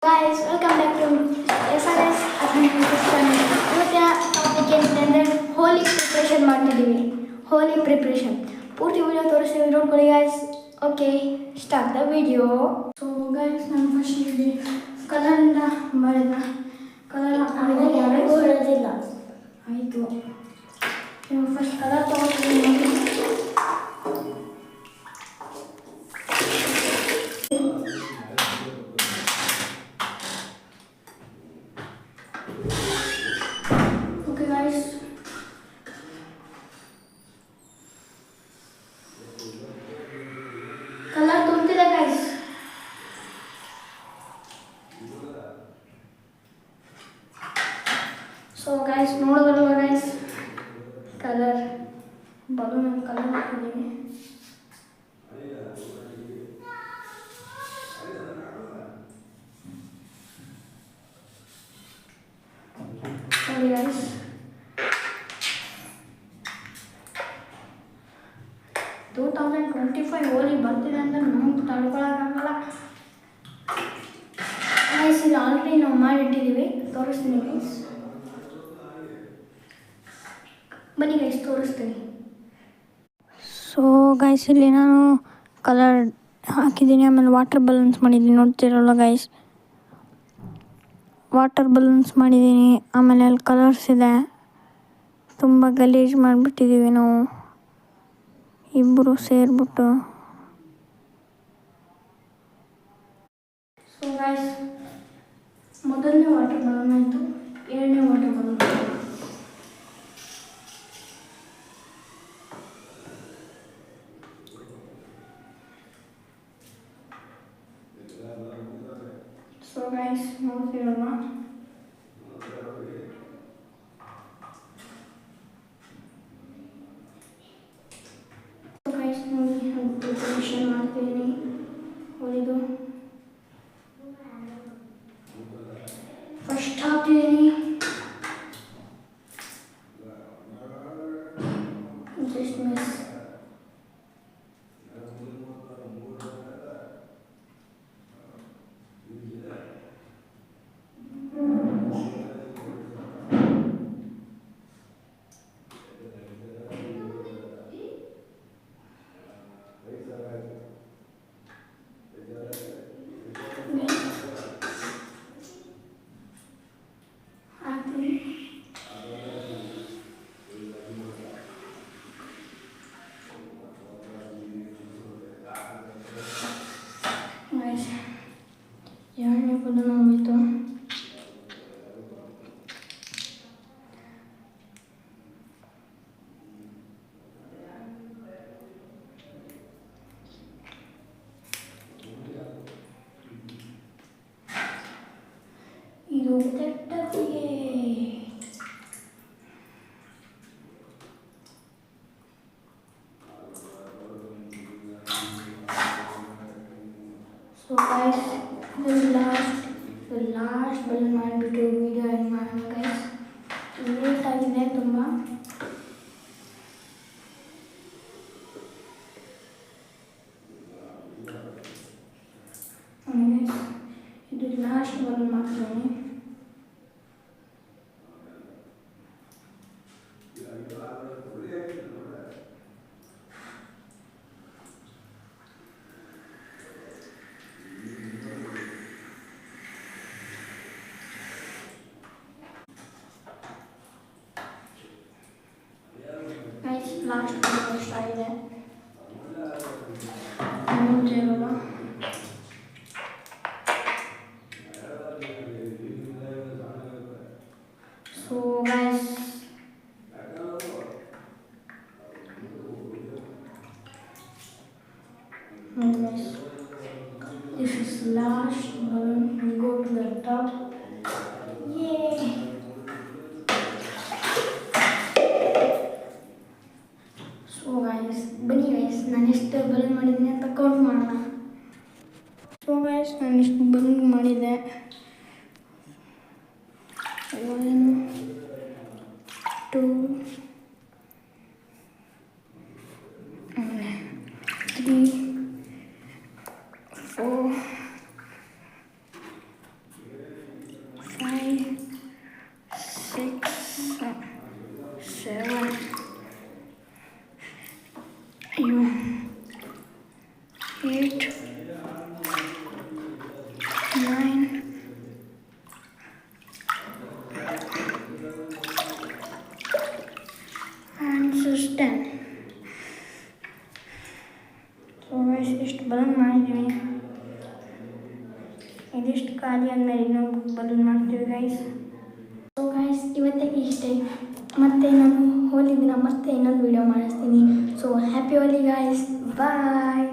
Guys, welcome back to SRS Athletic channel. ಇವತ್ತಿನ topic ಏನಂತಂದ್ರೆ ಹೋಲಿ preparation ಮಾಡ್ತಿದ್ದೀವಿ. ಹೋಲಿ ಪ್ರಿಪ್ರೇಷನ್ ಪೂರ್ತಿ ವಿಡಿಯೋ ತೋರಿಸ್ತೀವಿ, ನೋಡ್ಕೊಳ್ಳಿ guys. Okay, start the video. So guys, ನಾನು ಫಸ್ಟ್ ಇಲ್ಲಿ ಕಲರಿಂದ ಮಾಡಿದ ಕಲರ್ ಹಾಕೋದಿಲ್ಲ. ಆಯಿತು, ಫಸ್ಟ್ ಕಲರ್ ತೊಗೊಳ್ತೀನಿ. Okay guys, ಕಲರ್ ತುಂಬ್ತಿದೆ ಗೈಸ್. ಸೊ ಗೈಸ್, ನೋಡೋದಲ್ವ ಗೈಸ್, ಕಲರ್ ಬಲೂನ್ ಕಲರ್ ಹಾಕಿದ್ದೀವಿ. Sorry guys. 2025 ಹೋಲಿ ಬರ್ತಿದೆ ಅಂದ್ರೆ ನಮ್ಗೆ ತಡ್ಕೊಳಕ್ಕಾಗಲ್ಲ ಗೈಸ್. ಇದು ಆಲ್ರೆಡಿ ನಾವು ಮಾಡಿಟ್ಟಿದ್ದೀವಿ, ತೋರಿಸ್ತೀನಿ ಗೈಸ್. ಬನ್ನಿ ಗೈಸ್, ತೋರಿಸ್ತೀನಿ. ಸೊ ಗೈಸ್, ಇಲ್ಲಿ ನಾನು ಕಲರ್ ಹಾಕಿದ್ದೀನಿ, ಆಮೇಲೆ ವಾಟರ್ ಬಲೂನ್ಸ್ ಮಾಡಿದ್ದೀನಿ, ನೋಡ್ತಿರಲ್ಲ ಗೈಸ್. ವಾಟರ್ ಬಲೂನ್ಸ್ ಮಾಡಿದ್ದೀನಿ, ಆಮೇಲೆ ಅಲ್ಲಿ ಕಲರ್ಸ್ ಇದೆ. ತುಂಬ ಗಲೀಜು ಮಾಡಿಬಿಟ್ಟಿದ್ದೀವಿ ನಾವು ಇಬ್ಬರು ಸೇರಿಬಿಟ್ಟು. ಸೊ ಗೈಸ್, ಮೊದಲನೇ ವಾಟರ್ ಬಲೂನ್ ಆಯಿತು, ಎರಡನೇ ವಾಟರ್ ಬಲೂನ್. ಸೊ ಗೈಸ್, ನೋಡ್ತಿರಲ್ಲ, ಪ್ರಿಪರೇಷನ್ ಮಾಡ್ತೀನಿ ಹೊಲಿದು. ಫಸ್ಟ್ ಹಾಕ್ತಿದ್ದೀನಿ ಜಸ್ಟ್ ಮಿಸ್. ಎರಡನೇ ಬಲೂನ್ ಹೋಗಿತ್ತು. ಇದು ತೆಟ್ಟಗೆ. ಸೊ ಗೈಸ್, ಲಾಸ್ಟ್ ಬಲೂನ್ ಮಾಡಿಬಿಟ್ಟು ವಿಡಿಯೋ ಎಂಡ್ ಮಾಡೋಣ ಗೈಸ್. ಲೇಟ್ ಆಗಿದೆ ತುಂಬ. ಇದು ಲಾಸ್ಟ್ ಬಲೂನ್ ಮಾಡ್ತೀನಿ. ಲಾಸ್ಟ್ ಕಷ್ಟ ಆಗಿದೆ, ನೋಡ್ತಿರಲ್ಲ. So guys, this is last balloon. We go to the top. Yay! So guys, ಬನ್ನಿ ಗೈಸ್, ನಾನು ಎಷ್ಟು ಬಲೂನ್ ಮಾಡಿದ್ದೀನಿ ಅಂತ ಕೌಂಟ್ ಮಾಡೋಣ. ಸೊ ಗೈಸ್, ನಾನು ಎಷ್ಟು ಬಲೂನ್ ಮಾಡಿದ್ದೆ. 1 2 3 4 ಸ್ಟಾರ್ಟ್. ಸೊ ಗೈಸ್ ಇಷ್ಟು ಬಲೂನ್ ಮಾಡಿದ್ದೀವಿ, ಇದಿಷ್ಟು ಖಾಲಿ ಅಂದಮೇಲೆ ಇನ್ನೊಂದು ಬಲೂನ್ ಮಾಡ್ತೀವಿ ಗೈಸ್. ಸೊ ಗೈಸ್ ಇವತ್ತಿಗೆ ಇಷ್ಟೇ, ಮತ್ತೆ ನಾನು ಹೋಲಿ ದಿನ ಮತ್ತೆ ಇನ್ನೊಂದು ವಿಡಿಯೋ ಮಾಡಿಸ್ತೀನಿ. ಸೊ ಹ್ಯಾಪಿ ಹೋಲಿ ಗೈಸ್, ಬಾಯ್.